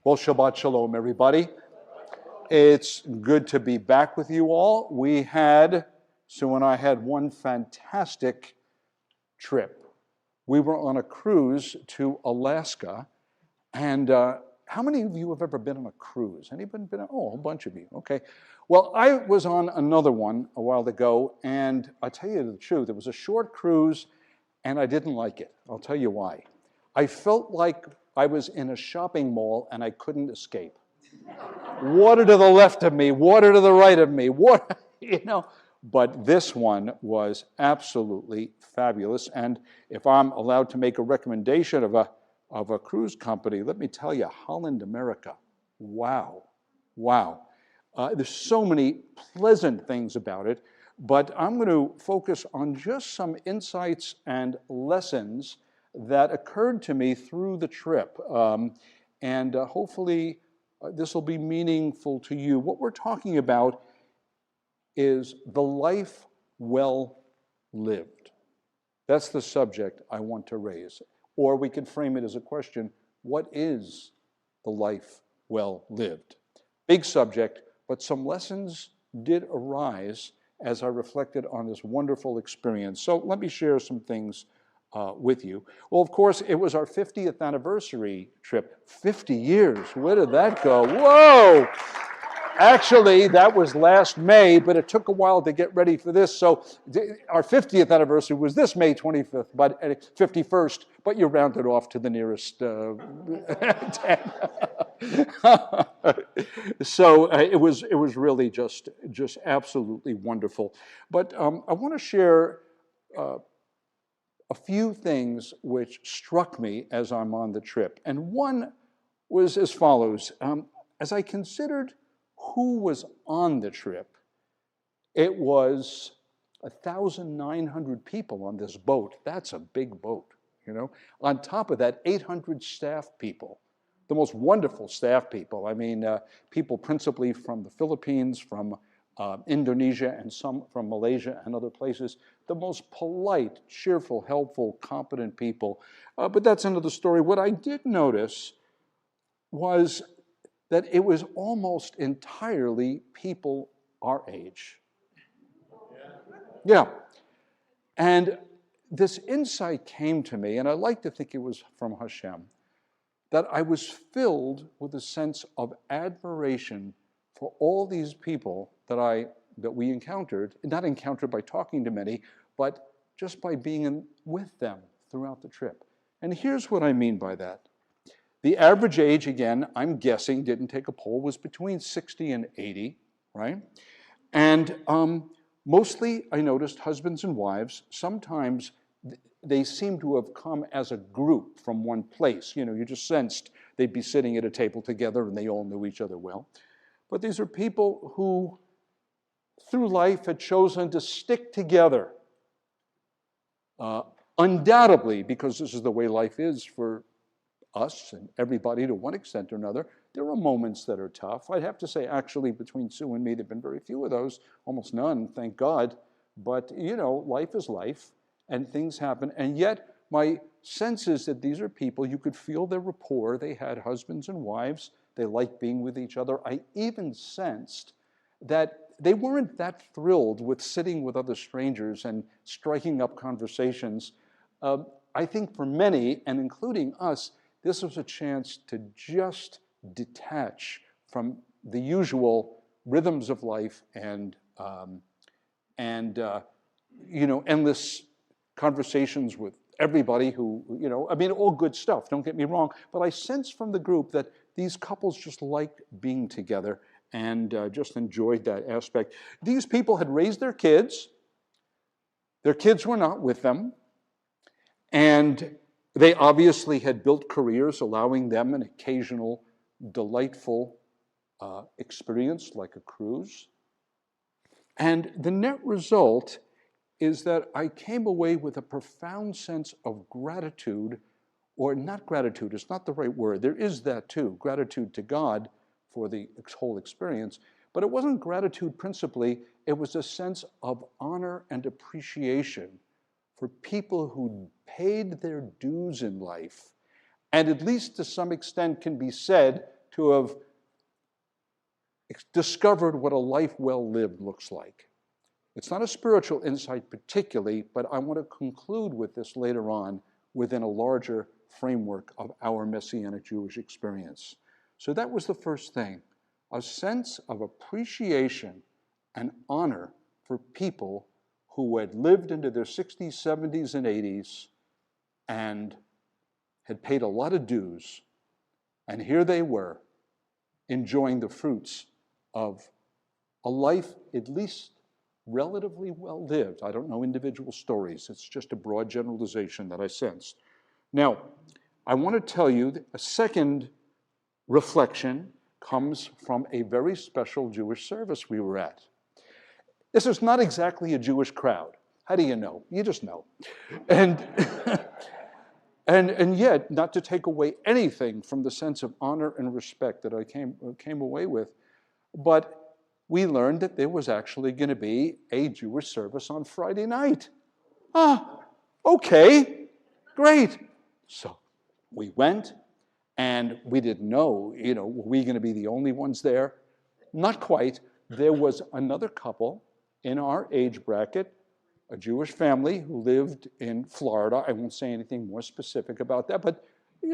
Well, Shabbat Shalom, everybody. It's good to be back with you all. Sue and I had one fantastic trip. We were on a cruise to Alaska, and how many of you have ever been on a cruise? Anybody been? Oh, a whole bunch of you. Okay. Well, I was on another one a while ago, and I'll tell you the truth. It was a short cruise, and I didn't like it. I'll tell you why. I felt like I was in a shopping mall and I couldn't escape. Water to the left of me, water to the right of me, water, But this one was absolutely fabulous. And if I'm allowed to make a recommendation of a cruise company, let me tell you, Holland America. Wow. There's so many pleasant things about it, but I'm going to focus on just some insights and lessons that occurred to me through the trip. And hopefully this will be meaningful to you. What we're talking about is the life well lived. That's the subject I want to raise. Or we could frame it as a question: what is the life well lived? Big subject, but some lessons did arise as I reflected on this wonderful experience. So let me share some things with you. Well, of course, it was our 50th anniversary trip. 50 years. Where did that go? Whoa! Actually, that was last May, but it took a while to get ready for this. So our 50th anniversary was this May 25th, but 51st, but you rounded off to the nearest 10. So it was really just absolutely wonderful. But I want to share a few things which struck me as I'm on the trip. And one was as follows. As I considered who was on the trip, it was 1,900 people on this boat. That's a big boat, On top of that, 800 staff people, the most wonderful staff people. I mean, people principally from the Philippines, from Indonesia, and some from Malaysia and other places. The most polite, cheerful, helpful, competent people. But that's another story. What I did notice was that it was almost entirely people our age. Yeah. And this insight came to me, and I like to think it was from Hashem, that I was filled with a sense of admiration for all these people that we encountered, not encountered by talking to many, but just by being with them throughout the trip. And here's what I mean by that. The average age, again, I'm guessing, didn't take a poll, was between 60 and 80, right? And mostly, I noticed, husbands and wives. Sometimes they seem to have come as a group from one place. You just sensed they'd be sitting at a table together and they all knew each other well. But these are people who, through life, had chosen to stick together. Undoubtedly, because this is the way life is for us and everybody to one extent or another, there are moments that are tough. I'd have to say, actually, between Sue and me, there have been very few of those, almost none, thank God. But, life is life, and things happen. And yet, my sense is that these are people, you could feel their rapport. They had husbands and wives. They liked being with each other. I even sensed that they weren't that thrilled with sitting with other strangers and striking up conversations. I think for many, and including us, this was a chance to just detach from the usual rhythms of life and endless conversations with everybody who, all good stuff, don't get me wrong. But I sense from the group that these couples just liked being together and just enjoyed that aspect. These people had raised their kids. Their kids were not with them. And they obviously had built careers, allowing them an occasional delightful experience like a cruise. And the net result is that I came away with a profound sense of gratitude, or not gratitude, it's not the right word. There is that too, gratitude to God for the whole experience. But it wasn't gratitude principally, it was a sense of honor and appreciation for people who paid their dues in life, and at least to some extent can be said to to have discovered what a life well lived looks like. It's not a spiritual insight particularly, but I want to conclude with this later on within a larger framework of our Messianic Jewish experience. So that was the first thing, a sense of appreciation and honor for people who had lived into their 60s, 70s, and 80s and had paid a lot of dues. And here they were, enjoying the fruits of a life at least relatively well lived. I don't know individual stories. It's just a broad generalization that I sensed. Now, I want to tell you that a second reflection comes from a very special Jewish service we were at. This is not exactly a Jewish crowd. How do you know? You just know. And, and yet, not to take away anything from the sense of honor and respect that I came away with, but we learned that there was actually going to be a Jewish service on Friday night. Okay, great. So we went, and we didn't know, were we going to be the only ones there? Not quite. There was another couple in our age bracket, a Jewish family who lived in Florida. I won't say anything more specific about that, but,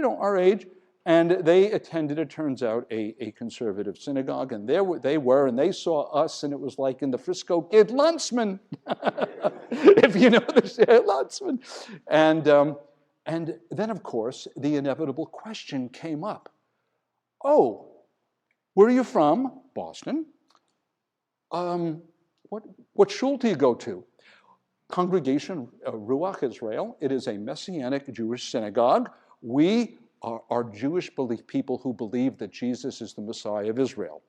our age. And they attended, it turns out, a conservative synagogue. And there they were, and they saw us, and it was like in the Frisco Kid, Luntzman, if you know this, Luntzman. And then, of course, the inevitable question came up. Oh, where are you from? Boston. What shul do you go to? Congregation Ruach Israel. It is a Messianic Jewish synagogue. We are Jewish people who believe that Jesus is the Messiah of Israel.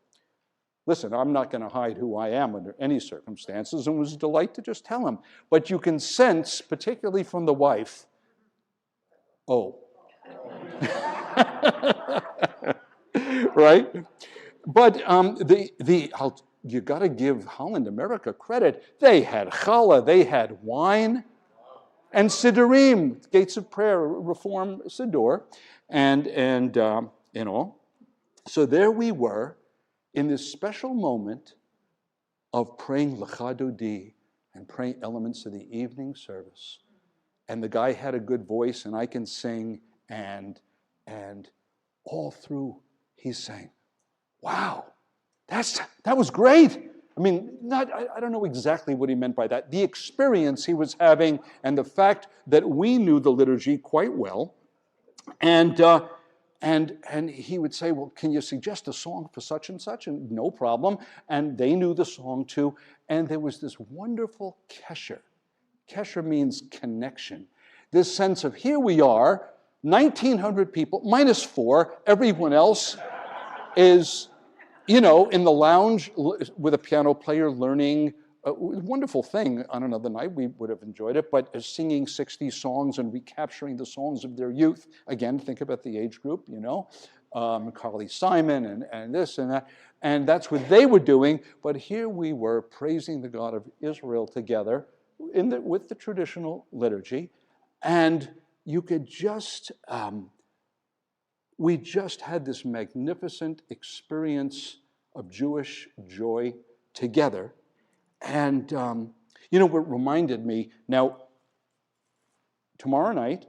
Listen, I'm not going to hide who I am under any circumstances, and it was a delight to just tell him. But you can sense, particularly from the wife, right? But you got to give Holland America credit. They had challah, they had wine, and Siddurim, Gates of Prayer, Reform Siddur, and So there we were in this special moment of praying Lecha Dodi and praying elements of the evening service. And the guy had a good voice, and I can sing, and all through he's saying, "Wow, that was great." I mean, I don't know exactly what he meant by that. The experience he was having, and the fact that we knew the liturgy quite well, and he would say, "Well, can you suggest a song for such and such?" And no problem. And they knew the song too. And there was this wonderful kesher. Kesher means connection. This sense of here we are, 1,900 people, minus 4, everyone else is, in the lounge with a piano player learning. A wonderful thing on another night, we would have enjoyed it, but singing 60 songs and recapturing the songs of their youth. Again, think about the age group, Carly Simon and this and that. And that's what they were doing, but here we were praising the God of Israel together with the traditional liturgy, and you could just, we just had this magnificent experience of Jewish joy together. And, what reminded me, now, tomorrow night,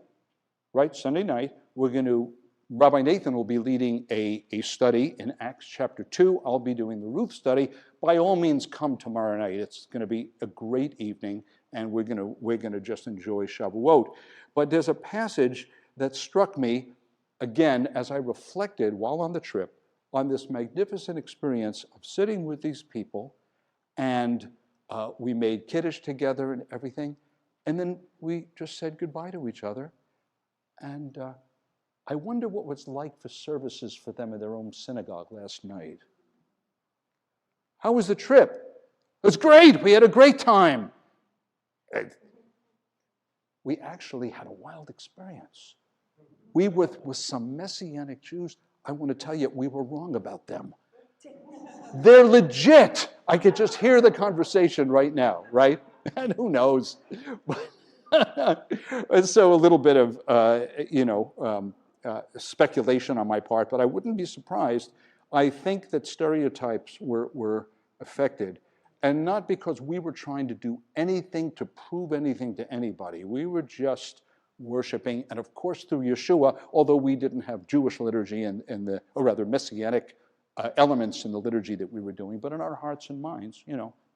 right, Sunday night, Rabbi Nathan will be leading a study in Acts chapter 2. I'll be doing the Ruth study. By all means, come tomorrow night. It's going to be a great evening, and we're going to just enjoy Shavuot. But there's a passage that struck me, again, as I reflected while on the trip, on this magnificent experience of sitting with these people, and we made Kiddush together and everything, and then we just said goodbye to each other. And I wonder what it was like for services for them in their own synagogue last night. How was the trip? It was great. We had a great time. We actually had a wild experience. We were with some Messianic Jews. I want to tell you, we were wrong about them. They're legit. I could just hear the conversation right now, right? And who knows? And so a little bit of, speculation on my part, but I wouldn't be surprised. I think that stereotypes were affected, and not because we were trying to do anything to prove anything to anybody. We were just worshiping, and of course through Yeshua, although we didn't have Jewish liturgy or rather Messianic elements in the liturgy that we were doing, but in our hearts and minds,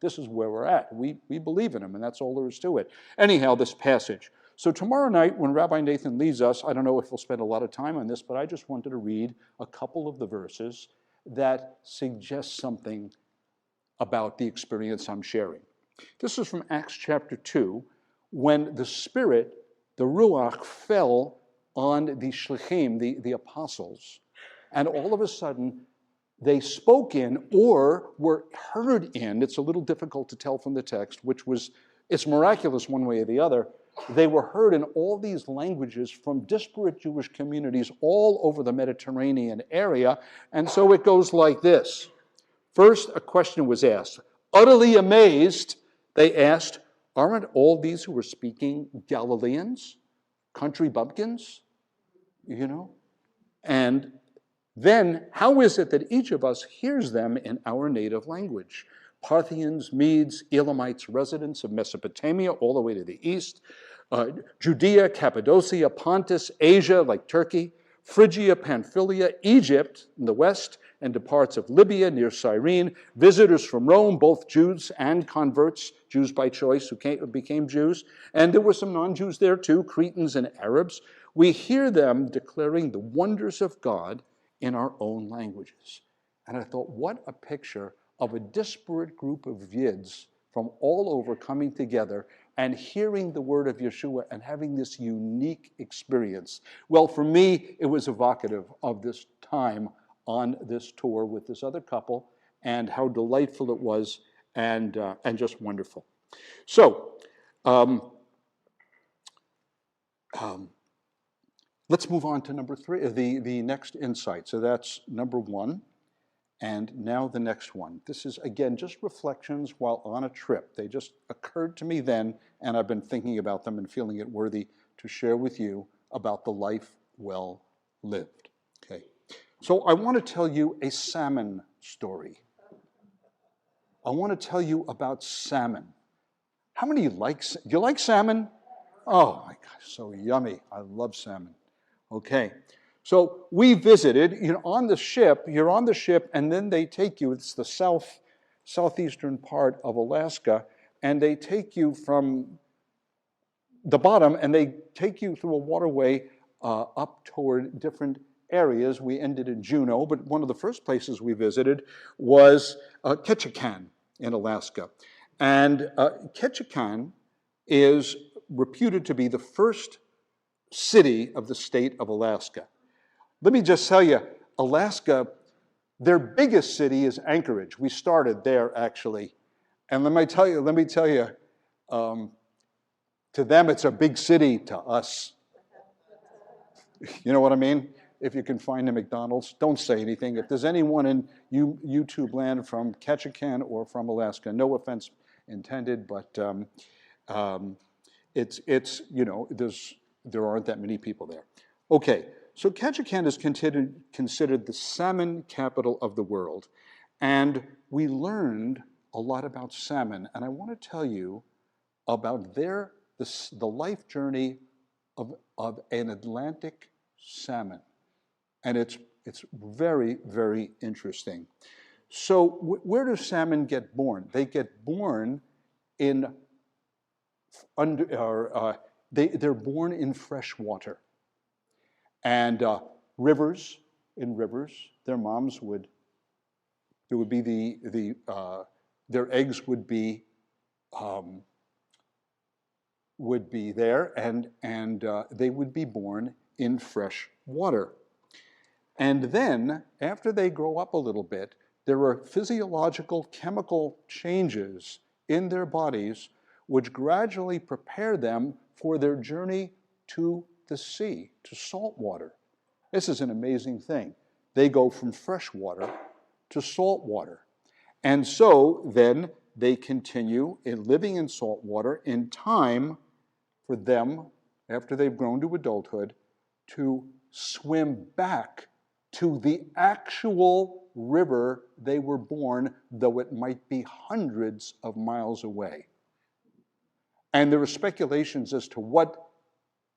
this is where we're at. We believe in him, and that's all there is to it. Anyhow, this passage. So tomorrow night, when Rabbi Nathan leads us, I don't know if we'll spend a lot of time on this, but I just wanted to read a couple of the verses that suggest something about the experience I'm sharing. This is from Acts chapter 2, when the Spirit, the Ruach, fell on the Shlichim, the apostles, and all of a sudden they spoke in or were heard in. It's a little difficult to tell from the text, it's miraculous one way or the other. They were heard in all these languages from disparate Jewish communities all over the Mediterranean area, and so it goes like this. First, a question was asked. Utterly amazed, they asked, aren't all these who were speaking Galileans, country bumpkins? And then, how is it that each of us hears them in our native language? Parthians, Medes, Elamites, residents of Mesopotamia, all the way to the east, Judea, Cappadocia, Pontus, Asia, like Turkey, Phrygia, Pamphylia, Egypt in the west, and to parts of Libya near Cyrene, visitors from Rome, both Jews and converts, Jews by choice who became Jews, and there were some non-Jews there too, Cretans and Arabs. We hear them declaring the wonders of God in our own languages. And I thought, what a picture of a disparate group of Yids from all over coming together and hearing the word of Yeshua and having this unique experience. Well, for me, it was evocative of this time on this tour with this other couple and how delightful it was and just wonderful. So, let's move on to number 3, the next insight. So that's number 1. And now the next one. This is, again, just reflections while on a trip. They just occurred to me then, and I've been thinking about them and feeling it worthy to share with you about the life well lived. Okay. So I want to tell you a salmon story. I want to tell you about salmon. How many do you like salmon? Oh my gosh, so yummy. I love salmon. Okay. So we visited, you're on the ship, and then they take you, it's the southeastern part of Alaska, and they take you from the bottom, and they take you through a waterway up toward different areas. We ended in Juneau, but one of the first places we visited was Ketchikan in Alaska. And Ketchikan is reputed to be the first city of the state of Alaska. Let me just tell you, Alaska, their biggest city is Anchorage. We started there, actually. And let me tell you, to them it's a big city, to us. You know what I mean? If you can find a McDonald's, don't say anything. If there's anyone in YouTube land from Ketchikan or from Alaska, no offense intended, but there aren't that many people there. Okay. So Ketchikan is considered the salmon capital of the world, and we learned a lot about salmon, and I want to tell you about the life journey of an Atlantic salmon, and it's very, very interesting. So where do salmon get born? They get born they're born in fresh water. And in rivers, their moms their eggs would be there, and they would be born in fresh water. And then, after they grow up a little bit, there are physiological chemical changes in their bodies which gradually prepare them for their journey to the sea, to salt water. This is an amazing thing. They go from fresh water to salt water. And so then they continue in living in salt water in time for them, after they've grown to adulthood, to swim back to the actual river they were born, though it might be hundreds of miles away. And there are speculations as to what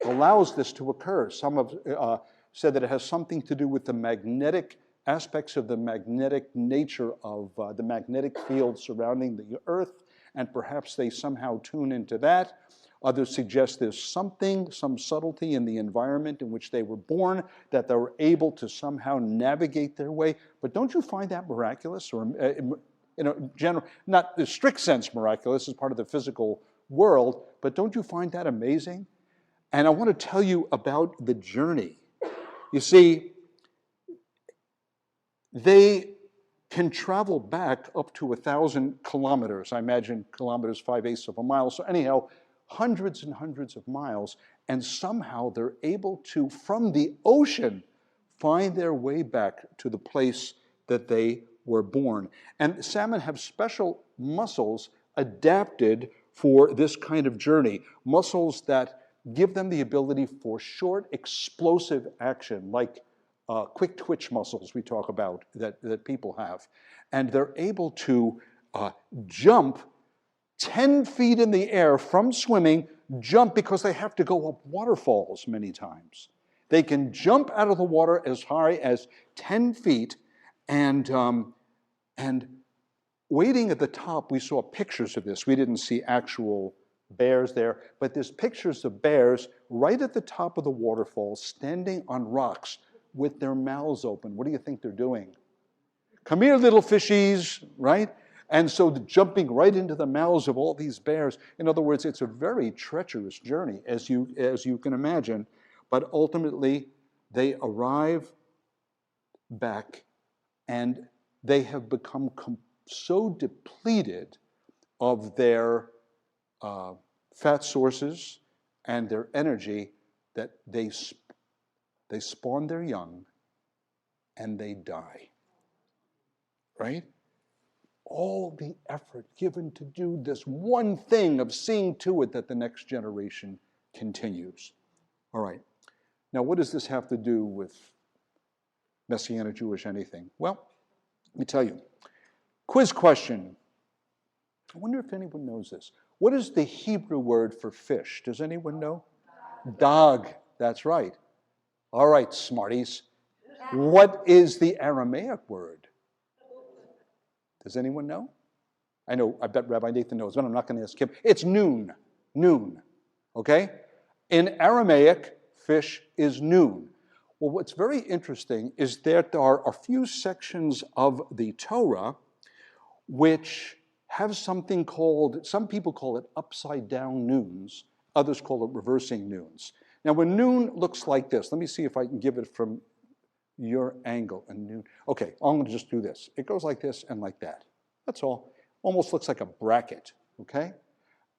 allows this to occur. Some have said that it has something to do with the magnetic aspects of the magnetic nature of the magnetic field surrounding the Earth, and perhaps they somehow tune into that. Others suggest there's something, some subtlety in the environment in which they were born, that they were able to somehow navigate their way. But don't you find that miraculous? Or, general, not the strict sense miraculous, as part of the physical world, but don't you find that amazing? And I want to tell you about the journey. You see, they can travel back up to 1,000 kilometers. I imagine kilometers 5/8 of a mile. So anyhow, hundreds and hundreds of miles, and somehow they're able to, from the ocean, find their way back to the place that they were born. And salmon have special muscles adapted for this kind of journey, muscles that give them the ability for short, explosive action, like quick twitch muscles we talk about that people have. And they're able to jump 10 feet in the air from swimming, jump because they have to go up waterfalls many times. They can jump out of the water as high as 10 feet, and waiting at the top, we saw pictures of this. We didn't see actual bears there, but there's pictures of bears right at the top of the waterfall, standing on rocks with their mouths open. What do you think they're doing? Come here, little fishies, right? And so jumping right into the mouths of all these bears. In other words, it's a very treacherous journey, as you can imagine. But ultimately, they arrive back, and they have become so depleted of their fat sources and their energy that they spawn their young and they die. Right? All the effort given to do this one thing of seeing to it that the next generation continues. All right. Now, what does this have to do with Messianic Jewish anything? Well, let me tell you. Quiz question. I wonder if anyone knows this. What is the Hebrew word for fish? Does anyone know? Dog. That's right. All right, smarties. What is the Aramaic word? Does anyone know? I know, I bet Rabbi Nathan knows, but I'm not going to ask him. It's noon. Noon. Okay? In Aramaic, fish is noon. Well, what's very interesting is that there are a few sections of the Torah which have something called, some people call it upside down noons, others call it reversing noons. Now, when noon looks like this, let me see if I can give it from your angle. And noon. Okay, I'm going to just do this. It goes like this and like that. That's all. Almost looks like a bracket, okay?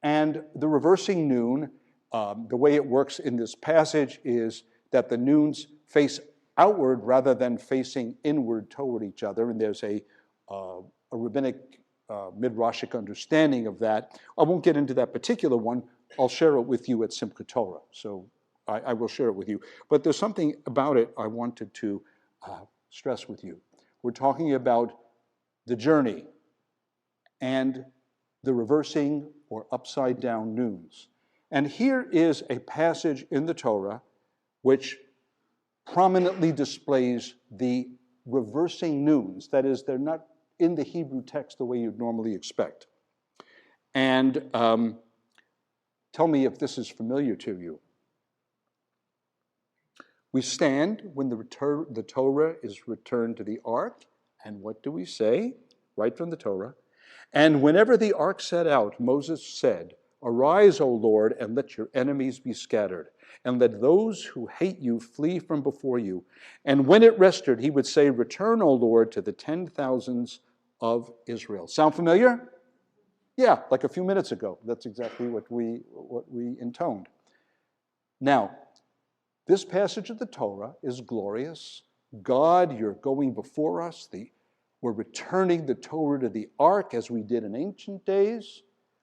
And the reversing noon, the way it works in this passage is that the noons face outward rather than facing inward toward each other, and there's a rabbinic midrashic understanding of that. I won't get into that particular one. I'll share it with you at Simchat Torah, so I will share it with you. But there's something about it I wanted to stress with you. We're talking about the journey and the reversing or upside down noons. And here is a passage in the Torah which prominently displays the reversing noons. That is, they're not in the Hebrew text the way you'd normally expect. And tell me if this is familiar to you. We stand when the Torah is returned to the ark, and what do we say? Right from the Torah. And whenever the ark set out, Moses said, "Arise, O Lord, and let your enemies be scattered, and let those who hate you flee from before you." And when it rested, he would say, "Return, O Lord, to the 10,000s of Israel." Sound familiar? Yeah, like a few minutes ago. That's exactly what we intoned. Now, this passage of the Torah is glorious. God, you're going before us. We're returning the Torah to the ark as we did in ancient days.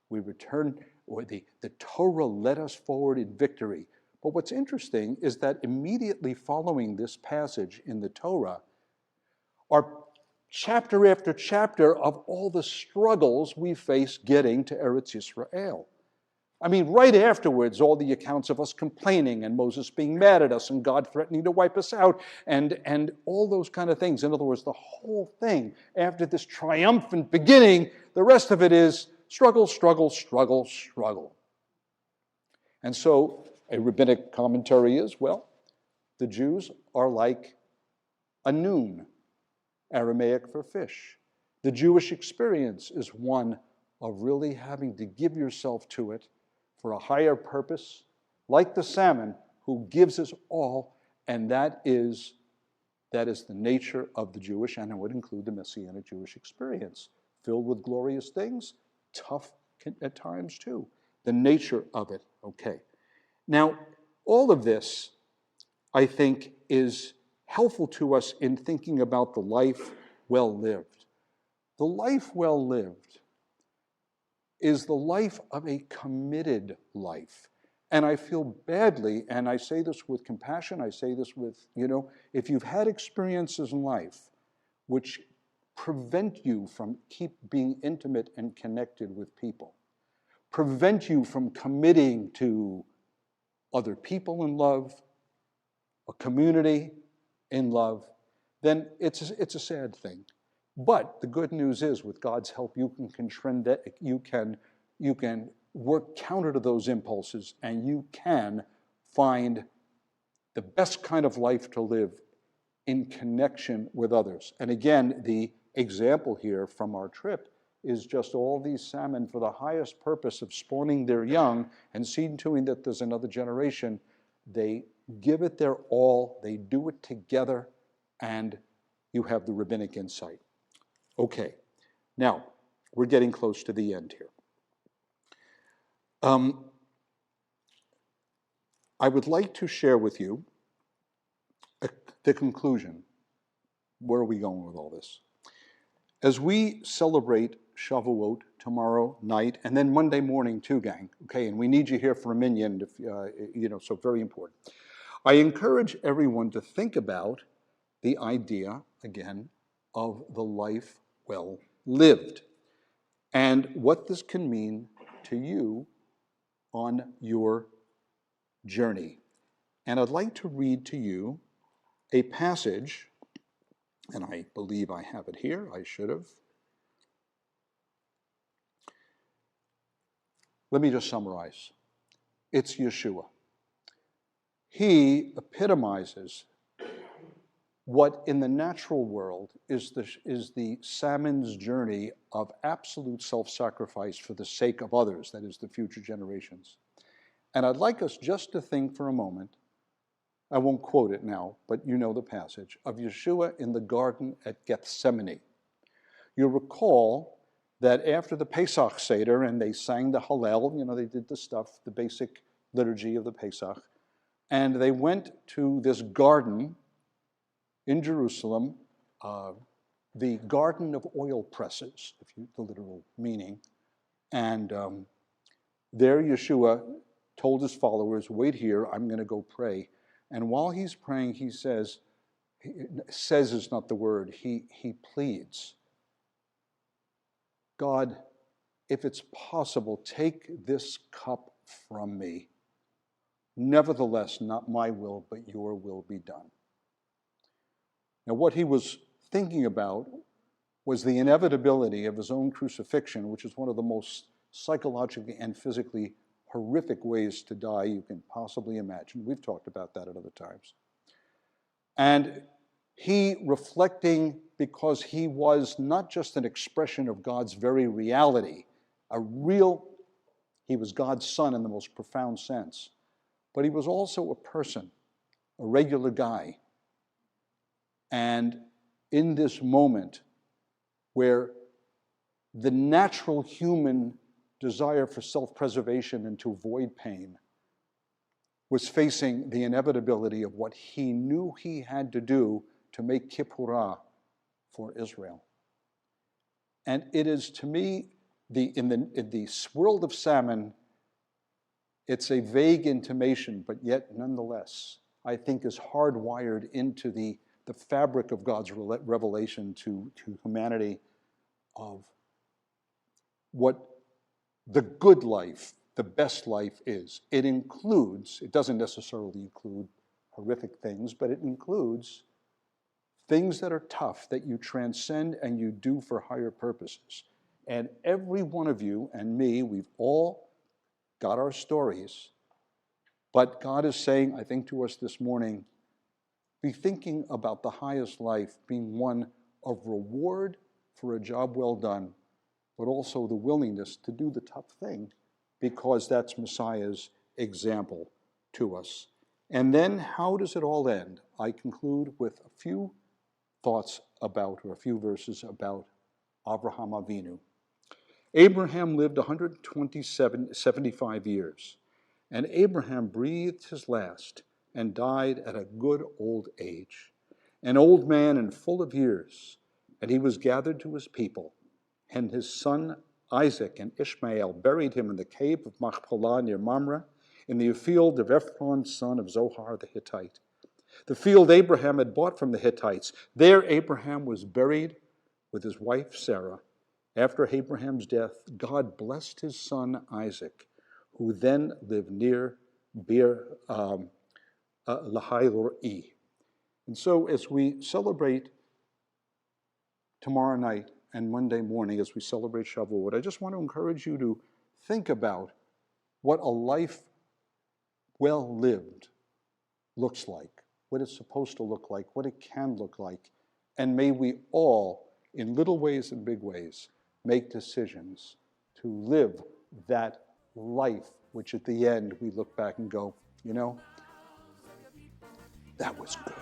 We return, or the Torah led us forward in victory. But what's interesting is that immediately following this passage in the Torah are chapter after chapter of all the struggles we face getting to Eretz Yisrael. I mean, right afterwards, all the accounts of us complaining and Moses being mad at us and God threatening to wipe us out and all those kind of things. In other words, the whole thing, after this triumphant beginning, the rest of it is struggle, struggle, struggle, struggle. And so a rabbinic commentary is, well, the Jews are like a noon, Aramaic for fish. The Jewish experience is one of really having to give yourself to it for a higher purpose, like the salmon who gives us all, and that is the nature of the Jewish, and it would include the Messianic Jewish experience, filled with glorious things, tough at times too. The nature of it, okay. Now, all of this, I think, is helpful to us in thinking about the life well lived. The life well lived is the life of a committed life. And I feel badly, and I say this with compassion, I say this with, if you've had experiences in life which prevent you from keep being intimate and connected with people, prevent you from committing to other people in love, a community in love, then it's a sad thing. But the good news is, with God's help, you can work counter to those impulses, and you can find the best kind of life to live in connection with others. And again, the example here from our trip is just all these salmon for the highest purpose of spawning their young and seeing to it that there's another generation. They give it their all, they do it together, and you have the rabbinic insight. Okay, now we're getting close to the end here. I would like to share with you the conclusion. Where are we going with all this? As we celebrate Shavuot tomorrow night, and then Monday morning too, gang, okay, and we need you here for a minyan, so very important. I encourage everyone to think about the idea, again, of the life well lived, and what this can mean to you on your journey. And I'd like to read to you a passage, and I believe I have it here. I should have. Let me just summarize. It's Yeshua. He epitomizes what in the natural world is the salmon's journey of absolute self-sacrifice for the sake of others, that is, the future generations. And I'd like us just to think for a moment, I won't quote it now, but you know the passage, of Yeshua in the garden at Gethsemane. You'll recall that after the Pesach Seder, and they sang the Hallel, they did the stuff, the basic liturgy of the Pesach, and they went to this garden in Jerusalem, the garden of oil presses, the literal meaning. And there Yeshua told his followers, wait here, I'm going to go pray. And while he's praying, he says is not the word, he pleads, God, if it's possible, take this cup from me. Nevertheless, not my will, but your will be done. Now, what he was thinking about was the inevitability of his own crucifixion, which is one of the most psychologically and physically horrific ways to die you can possibly imagine. We've talked about that at other times. And he reflecting, because he was not just an expression of God's very reality, he was God's son in the most profound sense, but he was also a person, a regular guy. And in this moment where the natural human desire for self-preservation and to avoid pain was facing the inevitability of what he knew he had to do to make Kippurah for Israel. And it is, to me, in the world of salmon, It's a vague intimation, but yet nonetheless, I think is hardwired into the fabric of God's revelation to humanity of what the good life, the best life is. It doesn't necessarily include horrific things, but it includes things that are tough, that you transcend and you do for higher purposes. And every one of you and me, we've all got our stories. But God is saying, I think, to us this morning, be thinking about the highest life being one of reward for a job well done, but also the willingness to do the tough thing, because that's Messiah's example to us. And then how does it all end? I conclude with a few thoughts about, or a few verses about Avraham Avinu. Abraham lived 75 years, and Abraham breathed his last and died at a good old age, an old man and full of years, and he was gathered to his people, and his son Isaac and Ishmael buried him in the cave of Machpelah near Mamre, in the field of Ephron, son of Zohar the Hittite. The field Abraham had bought from the Hittites. There Abraham was buried with his wife Sarah. After Abraham's death, God blessed his son Isaac, who then lived near Beer Lahai-Roi. And so as we celebrate tomorrow night and Monday morning, as we celebrate Shavuot, I just want to encourage you to think about what a life well lived looks like, what it's supposed to look like, what it can look like. And may we all, in little ways and big ways, make decisions to live that life, which at the end we look back and go, you know, that was good.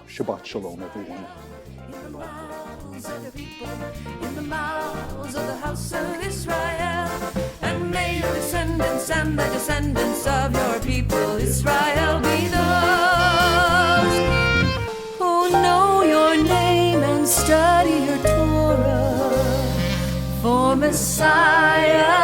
Shabbat Shalom, everyone. In the mouths of the house of Israel, and may your descendants and the descendants of your people Israel be those who know your name and study your Torah, for Messiah